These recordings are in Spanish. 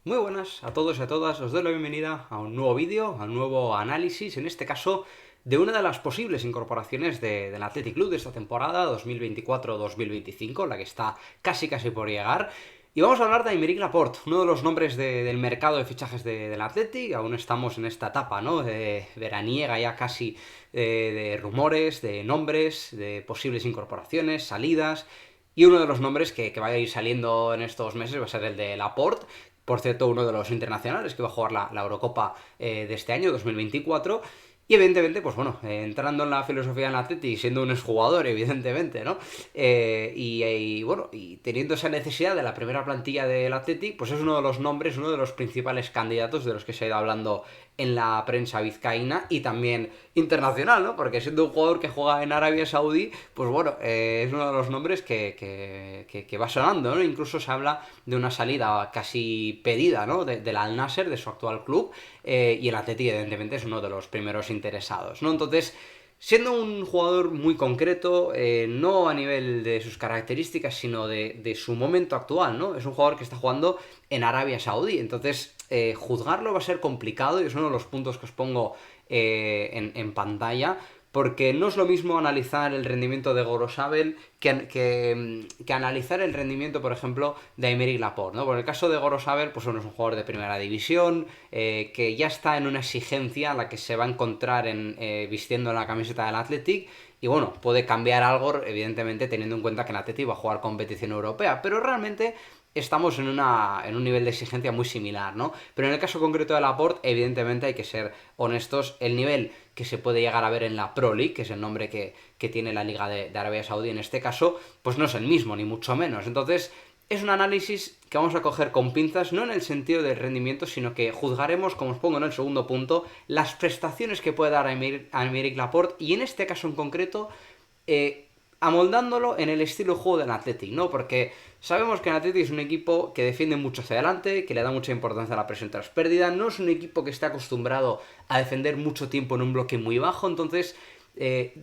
Muy buenas a todos y a todas, os doy la bienvenida a un nuevo vídeo, a un nuevo análisis, en este caso de una de las posibles incorporaciones del Athletic Club de esta temporada 2024-2025, la que está casi por llegar. Y vamos a hablar de Aymeric Laporte, uno de los nombres del mercado de fichajes del Athletic. Aún estamos en esta etapa, ¿no? De veraniega ya casi, de rumores, de nombres, de posibles incorporaciones, salidas. Y uno de los nombres que va a ir saliendo en estos meses va a ser el de Laporte. Por cierto, uno de los internacionales que va a jugar la Eurocopa de este año, 2024. Y evidentemente, pues bueno, entrando en la filosofía del Atleti, siendo un exjugador, evidentemente, ¿no? Bueno, y teniendo esa necesidad de la primera plantilla del Atleti, pues es uno de los nombres, uno de los principales candidatos de los que se ha ido hablando en la prensa vizcaína y también internacional, ¿no? Porque siendo un jugador que juega en Arabia Saudí, pues bueno, es uno de los nombres que va sonando, ¿no? Incluso se habla de una salida casi pedida, ¿no? Del Al Nasser, de su actual club, y el Atleti evidentemente es uno de los primeros interesados, ¿no? Entonces, siendo un jugador muy concreto, no a nivel de sus características, sino de su momento actual, ¿no? Es un jugador que está jugando en Arabia Saudí, entonces juzgarlo va a ser complicado y es uno de los puntos que os pongo en pantalla, porque no es lo mismo analizar el rendimiento de Gorosabel que analizar el rendimiento, por ejemplo, de Aymeric Laporte, ¿no? Por el caso de Gorosabel, pues bueno, es un jugador de primera división, que ya está en una exigencia a la que se va a encontrar vistiendo la camiseta del Athletic, y bueno, puede cambiar algo, evidentemente, teniendo en cuenta que el Athletic va a jugar competición europea, pero realmente estamos en un nivel de exigencia muy similar, ¿no? Pero en el caso concreto de Laporte, evidentemente hay que ser honestos, el nivel que se puede llegar a ver en la Pro League, que es el nombre que tiene la Liga de Arabia Saudí en este caso, pues no es el mismo, ni mucho menos. Entonces, es un análisis que vamos a coger con pinzas, no en el sentido del rendimiento, sino que juzgaremos, como os pongo en el segundo punto, las prestaciones que puede dar a Aymeric Laporte, y en este caso en concreto, amoldándolo en el estilo de juego del Athletic, ¿no? Porque sabemos que el Athletic es un equipo que defiende mucho hacia adelante, que le da mucha importancia a la presión tras pérdida, no es un equipo que esté acostumbrado a defender mucho tiempo en un bloque muy bajo, entonces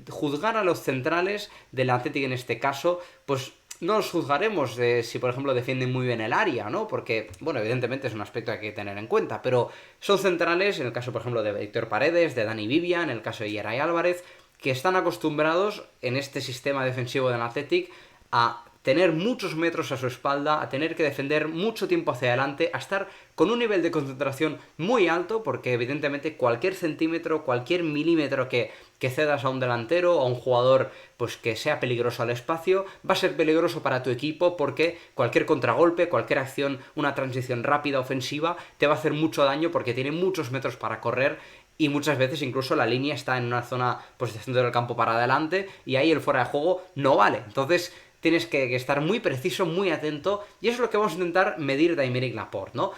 juzgar a los centrales del Athletic en este caso, pues no los juzgaremos de si, por ejemplo, defienden muy bien el área, ¿no? Porque, bueno, evidentemente es un aspecto que hay que tener en cuenta, pero son centrales, en el caso, por ejemplo, de Víctor Paredes, de Dani Vivian, en el caso de Yeray Álvarez, que están acostumbrados en este sistema defensivo del Athletic a tener muchos metros a su espalda, a tener que defender mucho tiempo hacia adelante, a estar con un nivel de concentración muy alto, porque evidentemente cualquier centímetro, cualquier milímetro que cedas a un delantero, a un jugador pues que sea peligroso al espacio, va a ser peligroso para tu equipo, porque cualquier contragolpe, cualquier acción, una transición rápida ofensiva, te va a hacer mucho daño porque tiene muchos metros para correr, y muchas veces incluso la línea está en una zona pues de centro del campo para adelante y ahí el fuera de juego no vale. Entonces tienes que estar muy preciso, muy atento, y eso es lo que vamos a intentar medir de Aymeric Laporte, ¿no?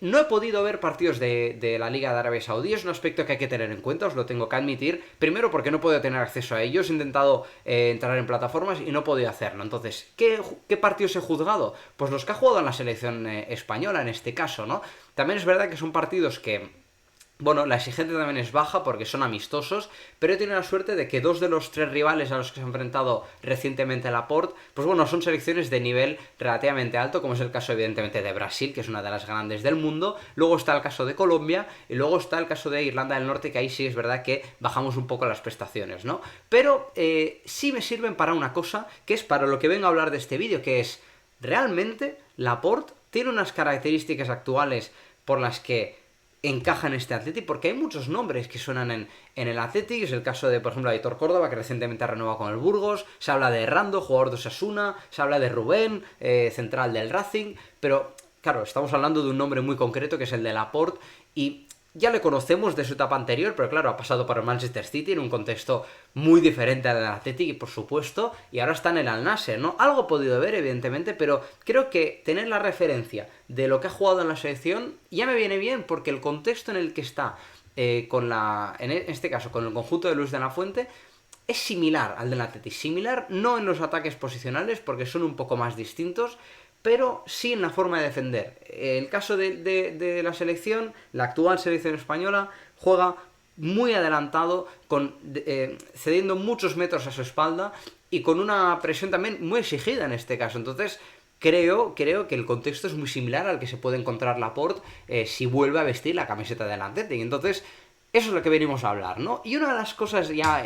No he podido ver partidos de la Liga de Arabia Saudí, es un aspecto que hay que tener en cuenta, os lo tengo que admitir. Primero porque no puedo tener acceso a ellos, he intentado entrar en plataformas y no he podido hacerlo. Entonces, ¿qué partidos he juzgado? Pues los que ha jugado en la selección española en este caso, ¿no? También es verdad que son partidos que, bueno, la exigencia también es baja porque son amistosos, pero he tenido la suerte de que dos de los tres rivales a los que se ha enfrentado recientemente Laporte, pues bueno, son selecciones de nivel relativamente alto, como es el caso evidentemente de Brasil, que es una de las grandes del mundo, luego está el caso de Colombia, y luego está el caso de Irlanda del Norte, que ahí sí es verdad que bajamos un poco las prestaciones, ¿no? Pero sí me sirven para una cosa, que es para lo que vengo a hablar de este vídeo, que es, realmente Laporte tiene unas características actuales por las que encaja en este Athletic, porque hay muchos nombres que suenan en el Athletic. Es el caso de, por ejemplo, Aitor Córdoba, que recientemente ha renovado con el Burgos, se habla de Rando, jugador de Osasuna, se habla de Rubén, central del Racing, pero claro, estamos hablando de un nombre muy concreto que es el de Laporte, y ya le conocemos de su etapa anterior, pero claro, ha pasado por el Manchester City en un contexto muy diferente al del Athletic, por supuesto, y ahora está en el Al Nassr, ¿no? Algo he podido ver, evidentemente, pero creo que tener la referencia de lo que ha jugado en la selección ya me viene bien, porque el contexto en el que está, en este caso, con el conjunto de Luis de la Fuente, es similar al del Athletic. Similar no en los ataques posicionales, porque son un poco más distintos, pero sí en la forma de defender. El caso de la selección, la actual selección española, juega muy adelantado, cediendo muchos metros a su espalda y con una presión también muy exigida en este caso. Entonces, creo que el contexto es muy similar al que se puede encontrar Laporte si vuelve a vestir la camiseta del Athletic. Entonces, eso es lo que venimos a hablar, ¿no? Y una de las cosas, ya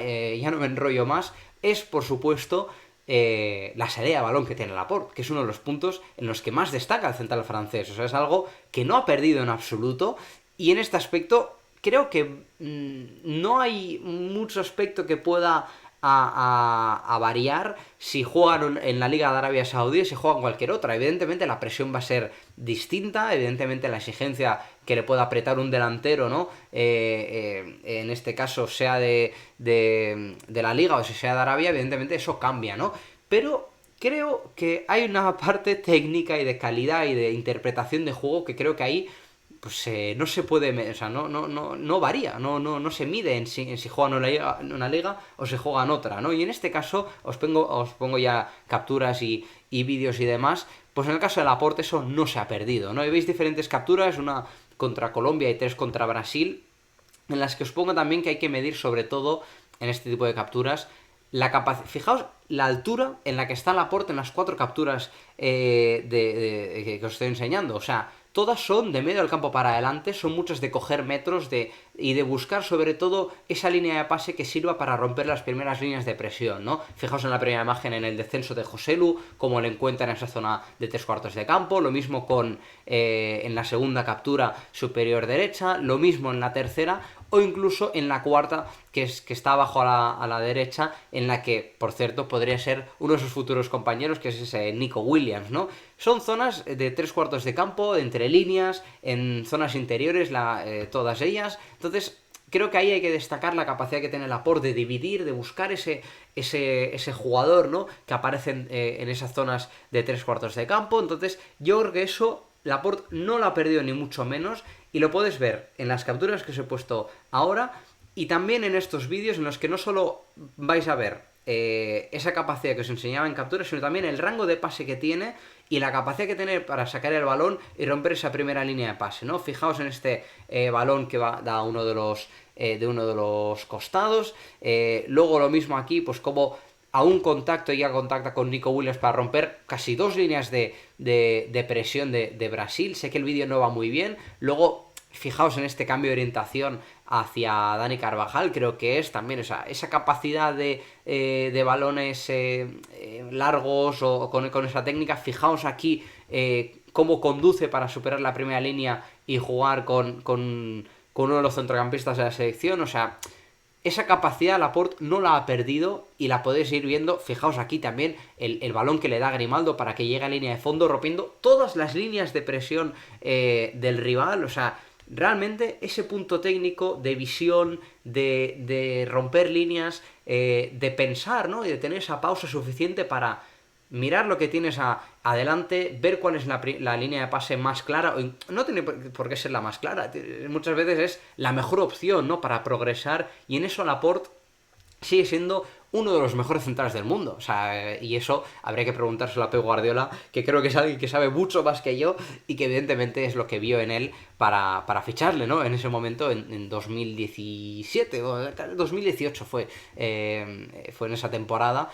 no me enrollo más, es, por supuesto, la salida de balón que tiene Laporte, que es uno de los puntos en los que más destaca el central francés. O sea, es algo que no ha perdido en absoluto, y en este aspecto creo que no hay mucho aspecto que pueda a variar si juegan en la Liga de Arabia Saudí o si juegan cualquier otra. Evidentemente la presión va a ser distinta, evidentemente la exigencia que le pueda apretar un delantero, ¿no? En este caso, sea de la Liga o sea de Arabia, evidentemente eso cambia, ¿no? Pero creo que hay una parte técnica y de calidad y de interpretación de juego que creo que ahí pues no se puede, o sea, no varía, no se mide en si juegan en una liga o se juega en otra, ¿no? Y en este caso os pongo ya capturas y vídeos y demás, pues en el caso del Laporte eso no se ha perdido, ¿no? Y veis diferentes capturas, una contra Colombia y 3 contra Brasil, en las que os pongo también que hay que medir sobre todo en este tipo de capturas la capacidad. Fijaos la altura en la que está Laporte en las 4 capturas que os estoy enseñando. O sea, todas son de medio del campo para adelante, son muchas de coger metros y de buscar sobre todo esa línea de pase que sirva para romper las primeras líneas de presión, ¿no? Fijaos en la primera imagen en el descenso de Joselu, cómo le encuentra en esa zona de 3/4 de campo, lo mismo en la segunda captura superior derecha, lo mismo en la tercera, o incluso en la cuarta, que está abajo a la derecha, en la que, por cierto, podría ser uno de sus futuros compañeros, que es ese Nico Williams, ¿no? Son zonas de 3/4 de campo, entre líneas, en zonas interiores, todas ellas. Entonces, creo que ahí hay que destacar la capacidad que tiene Laporte de dividir, de buscar ese jugador, ¿no? Que aparece en esas zonas de 3/4 de campo. Entonces, yo creo que eso Laporte no lo ha perdido ni mucho menos, y lo puedes ver en las capturas que os he puesto ahora y también en estos vídeos en los que no solo vais a ver esa capacidad que os enseñaba en capturas, sino también el rango de pase que tiene y la capacidad que tiene para sacar el balón y romper esa primera línea de pase, ¿no? Fijaos en este balón que da uno de los costados, luego lo mismo aquí, pues como a un contacto ya contacta con Nico Williams para romper casi 2 líneas de presión de Brasil. Sé que el vídeo no va muy bien. Luego, fijaos en este cambio de orientación hacia Dani Carvajal, creo que es también esa capacidad de balones largos o con esa técnica. Fijaos aquí cómo conduce para superar la primera línea y jugar con uno de los centrocampistas de la selección. O sea, esa capacidad Laporte no la ha perdido y la podéis ir viendo. Fijaos aquí también el balón que le da Grimaldo para que llegue a línea de fondo, rompiendo todas las líneas de presión del rival. O sea, realmente ese punto técnico de visión, de romper líneas, de pensar, ¿no? Y de tener esa pausa suficiente para mirar lo que tienes adelante, ver cuál es la línea de pase más clara, o no tiene por qué ser la más clara, muchas veces es la mejor opción, ¿no? Para progresar, y en eso Laporte sigue siendo uno de los mejores centrales del mundo. O sea, y eso habría que preguntárselo a Pep Guardiola, que creo que es alguien que sabe mucho más que yo y que evidentemente es lo que vio en él para ficharle, ¿no? En ese momento, en 2017 o 2018 fue en esa temporada.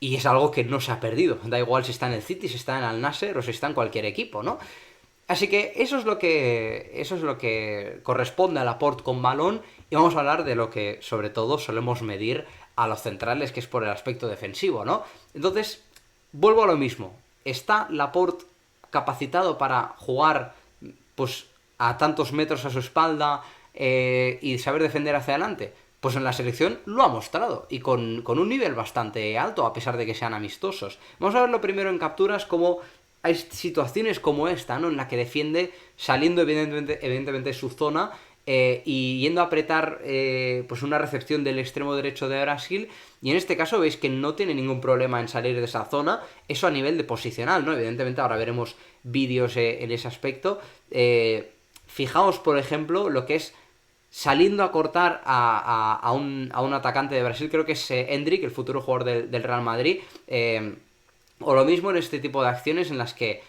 Y es algo que no se ha perdido. Da igual si está en el City, si está en Al Nassr o si está en cualquier equipo, ¿no? Así que eso es lo que corresponde a Laporte con balón, y vamos a hablar de lo que sobre todo solemos medir a los centrales, que es por el aspecto defensivo, ¿no? Entonces, vuelvo a lo mismo. ¿Está Laporte capacitado para jugar pues a tantos metros a su espalda y saber defender hacia adelante? Pues en la selección lo ha mostrado, y con un nivel bastante alto, a pesar de que sean amistosos. Vamos a verlo primero en capturas, como hay situaciones como esta, ¿no? En la que defiende saliendo evidentemente de su zona y yendo a apretar pues una recepción del extremo derecho de Brasil, y en este caso veis que no tiene ningún problema en salir de esa zona. Eso a nivel de posicional, ¿no? Evidentemente ahora veremos vídeos en ese aspecto. Fijaos, por ejemplo, lo que es saliendo a cortar a un atacante de Brasil, creo que es Endrick, el futuro jugador del Real Madrid, o lo mismo en este tipo de acciones en las que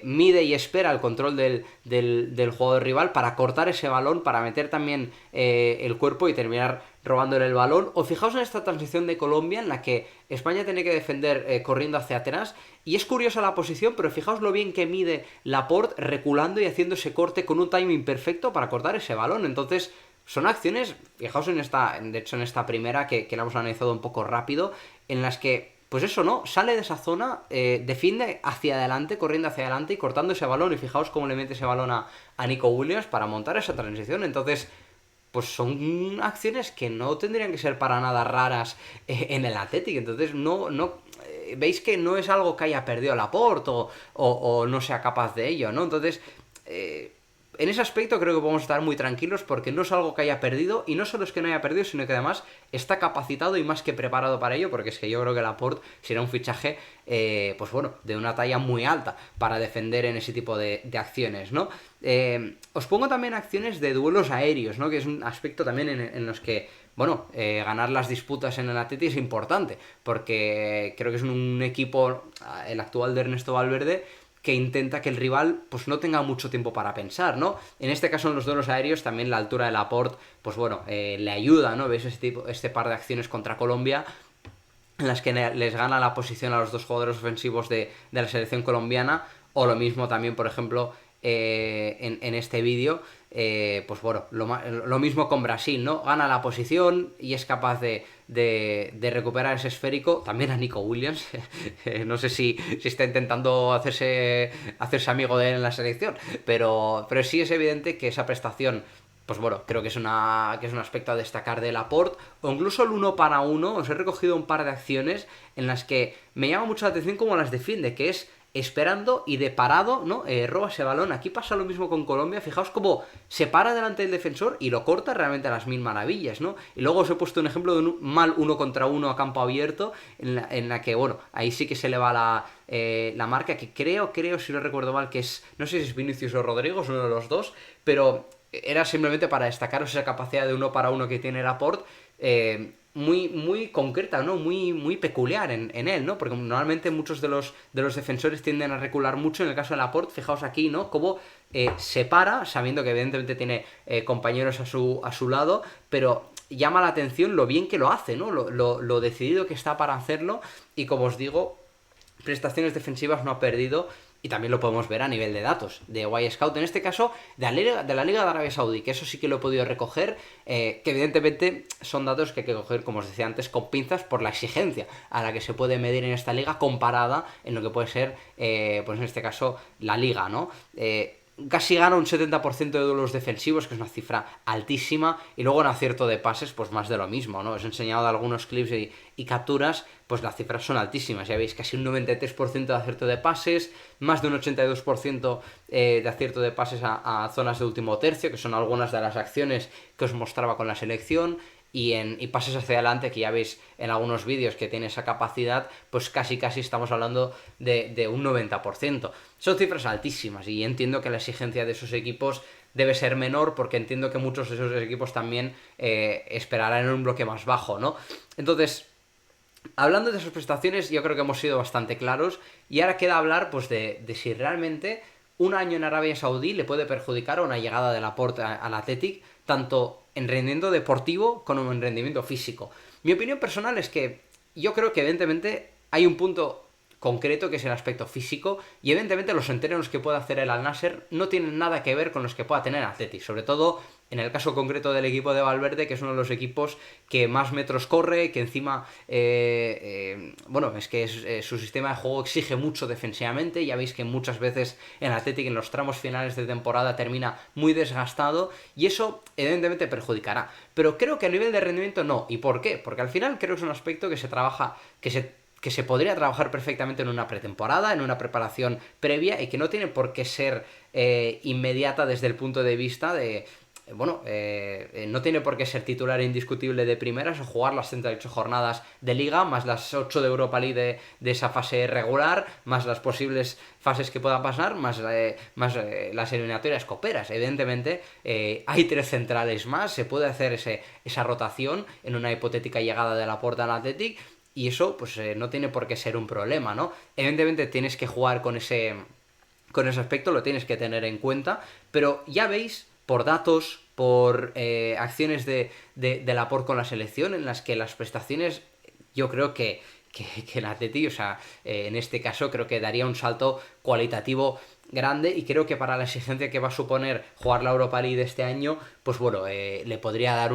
mide y espera el control del jugador rival para cortar ese balón, para meter también el cuerpo y terminar robándole el balón. O fijaos en esta transición de Colombia en la que España tiene que defender corriendo hacia atrás. Y es curiosa la posición, pero fijaos lo bien que mide Laporte reculando y haciendo ese corte con un timing perfecto para cortar ese balón. Entonces, son acciones, fijaos en esta, de hecho en esta primera que la hemos analizado un poco rápido, en las que, pues eso, ¿no? Sale de esa zona, defiende hacia adelante, corriendo hacia adelante y cortando ese balón. Y fijaos cómo le mete ese balón a Nico Williams para montar esa transición. Entonces, pues son acciones que no tendrían que ser para nada raras en el Athletic. Entonces, veis que no es algo que haya perdido Laporte o no sea capaz de ello, ¿no? Entonces, en ese aspecto creo que podemos estar muy tranquilos porque no es algo que haya perdido, y no solo es que no haya perdido, sino que además está capacitado y más que preparado para ello, porque es que yo creo que Laporte será un fichaje, pues bueno, de una talla muy alta para defender en ese tipo de acciones, ¿no? Os pongo también acciones de duelos aéreos, ¿no? Que es un aspecto también en los que, bueno, ganar las disputas en el Atleti es importante, porque creo que es un equipo, el actual de Ernesto Valverde, que intenta que el rival pues no tenga mucho tiempo para pensar, ¿no? En este caso en los duelos aéreos también la altura de Laporte, pues bueno, le ayuda, ¿no? Ves este par de acciones contra Colombia en las que les gana la posición a los dos jugadores ofensivos de la selección colombiana, o lo mismo también, por ejemplo, en este vídeo, pues bueno, lo mismo con Brasil, ¿no? Gana la posición y es capaz de recuperar ese esférico. También a Nico Williams, no sé si está intentando hacerse amigo de él en la selección, pero sí es evidente que esa prestación, pues bueno, creo que es un aspecto a destacar de Laporte. O incluso el 1 para 1, os he recogido un par de acciones en las que me llama mucho la atención cómo las defiende, que es esperando y de parado, ¿no? Roba ese balón. Aquí pasa lo mismo con Colombia. Fijaos cómo se para delante del defensor y lo corta realmente a las mil maravillas, ¿no? Y luego os he puesto un ejemplo de un mal 1 contra 1 a campo abierto, en la que, bueno, ahí sí que se le va la marca, que creo, si no recuerdo mal, que es, no sé si es Vinicius o Rodrigo, es uno de los dos, pero era simplemente para destacaros esa capacidad de 1 para 1 que tiene Laporte, muy concreta, ¿no? Muy peculiar en él, ¿no? Porque normalmente muchos de los defensores tienden a recular mucho. En el caso de Laporte, fijaos aquí, ¿no? Cómo se para, sabiendo que evidentemente tiene compañeros a su lado, pero llama la atención lo bien que lo hace, ¿no? Lo decidido que está para hacerlo, y como os digo, prestaciones defensivas no ha perdido. Y también lo podemos ver a nivel de datos de Y-Scout, en este caso de la Liga de Arabia Saudí, que eso sí que lo he podido recoger, que evidentemente son datos que hay que coger, como os decía antes, con pinzas por la exigencia a la que se puede medir en esta liga comparada en lo que puede ser, pues en este caso, la liga, ¿no? Casi gana un 70% de duelos defensivos, que es una cifra altísima, y luego en acierto de pases, pues más de lo mismo, ¿no? Os he enseñado algunos clips y capturas, pues las cifras son altísimas. Ya veis, casi un 93% de acierto de pases, más de un 82% de acierto de pases a zonas de último tercio, que son algunas de las acciones que os mostraba con la selección. Y pases hacia adelante, que ya veis en algunos vídeos que tiene esa capacidad, pues casi estamos hablando de un 90%. Son cifras altísimas, y entiendo que la exigencia de esos equipos debe ser menor, porque entiendo que muchos de esos equipos también esperarán en un bloque más bajo, ¿no? Entonces, hablando de sus prestaciones, yo creo que hemos sido bastante claros, y ahora queda hablar pues de si realmente un año en Arabia Saudí le puede perjudicar a una llegada de Laporte al Athletic, tanto en rendimiento deportivo como en rendimiento físico. Mi opinión personal es que yo creo que evidentemente hay un punto concreto, que es el aspecto físico, y evidentemente los entrenos que pueda hacer el Al-Nassr no tienen nada que ver con los que pueda tener el Athletic, sobre todo en el caso concreto del equipo de Valverde, que es uno de los equipos que más metros corre, que encima, bueno, es que su sistema de juego exige mucho defensivamente. Ya veis que muchas veces en Athletic, en los tramos finales de temporada, termina muy desgastado, y eso evidentemente perjudicará. Pero creo que a nivel de rendimiento no. ¿Y por qué? Porque al final creo que es un aspecto que se trabaja, que se podría trabajar perfectamente en una pretemporada, en una preparación previa, y que no tiene por qué ser inmediata desde el punto de vista de... Bueno, no tiene por qué ser titular indiscutible de primeras o jugar las 38 jornadas de Liga, más las 8 de Europa League de esa fase regular, más las posibles fases que pueda pasar, más las eliminatorias coperas. Evidentemente, hay 3 centrales más, se puede hacer esa rotación en una hipotética llegada de Laporte al Athletic, y eso pues no tiene por qué ser un problema, ¿no? Evidentemente tienes que jugar con ese aspecto, lo tienes que tener en cuenta, pero ya veis, por datos, por acciones de Laporte con la selección, en las que las prestaciones yo creo que el Atleti, o sea, en este caso creo que daría un salto cualitativo grande, y creo que para la exigencia que va a suponer jugar la Europa League de este año, pues bueno, le podría dar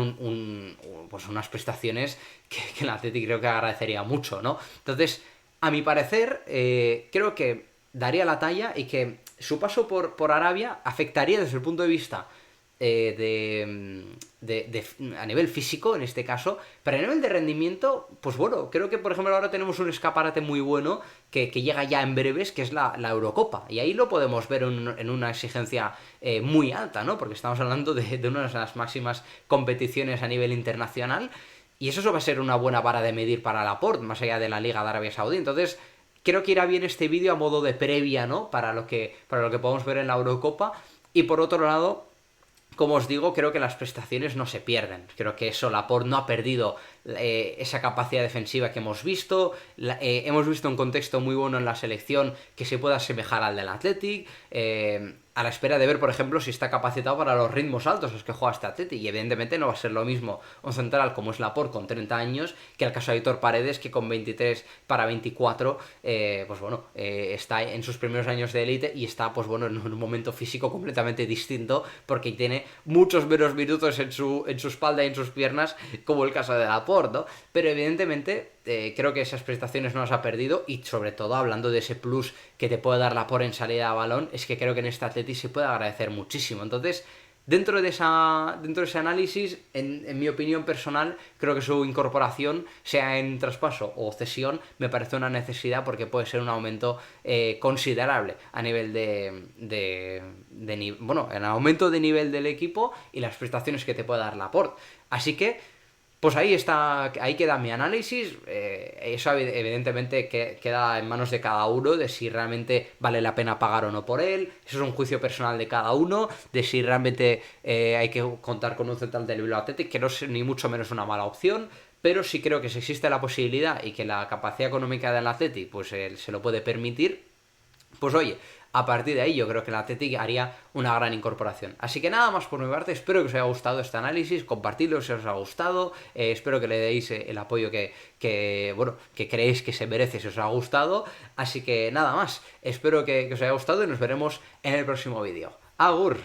pues unas prestaciones que el Atleti creo que agradecería mucho, ¿no? Entonces, a mi parecer, creo que daría la talla, y que su paso por Arabia afectaría desde el punto de vista a nivel físico en este caso, pero a nivel de rendimiento, pues bueno, creo que por ejemplo ahora tenemos un escaparate muy bueno que llega ya en breves, que es la Eurocopa, y ahí lo podemos ver en una exigencia muy alta, ¿no? Porque estamos hablando de una de las máximas competiciones a nivel internacional, y eso va a ser una buena vara de medir para Laporte, más allá de la Liga de Arabia Saudí. Entonces, creo que irá bien este vídeo a modo de previa, ¿no? Para lo que podemos ver en la Eurocopa. Y por otro lado, como os digo, creo que las prestaciones no se pierden. Creo que eso, Laporte no ha perdido esa capacidad defensiva que hemos visto. Hemos visto un contexto muy bueno en la selección que se pueda asemejar al del Athletic. A la espera de ver, por ejemplo, si está capacitado para los ritmos altos los que juega este Athletic. Y evidentemente no va a ser lo mismo un central como es Laporte con 30 años que el caso de Aitor Paredes, que con 23 para 24, pues bueno, está en sus primeros años de élite y está, pues bueno, en un momento físico completamente distinto, porque tiene muchos menos minutos en su espalda y en sus piernas, como el caso de Laporte, ¿no? Pero evidentemente creo que esas prestaciones no las ha perdido, y sobre todo hablando de ese plus que te puede dar Laporte en salida a balón, es que creo que en este Atleti se puede agradecer muchísimo. Entonces, dentro de ese análisis, en mi opinión personal, creo que su incorporación, sea en traspaso o cesión, me parece una necesidad, porque puede ser un aumento considerable a nivel bueno, en aumento de nivel del equipo y las prestaciones que te puede dar Laporte. Así que pues ahí queda mi análisis. Eso evidentemente queda en manos de cada uno, de si realmente vale la pena pagar o no por él. Eso es un juicio personal de cada uno, de si realmente hay que contar con un central del Bilbao Athletic, que no es ni mucho menos una mala opción, pero sí creo que si existe la posibilidad y que la capacidad económica del Athletic pues se lo puede permitir, pues oye, a partir de ahí yo creo que el Athletic haría una gran incorporación. Así que nada más por mi parte, espero que os haya gustado este análisis, compartidlo si os ha gustado, espero que le deis el apoyo bueno, que creéis que se merece si os ha gustado. Así que nada más, espero que os haya gustado y nos veremos en el próximo vídeo. ¡Agur!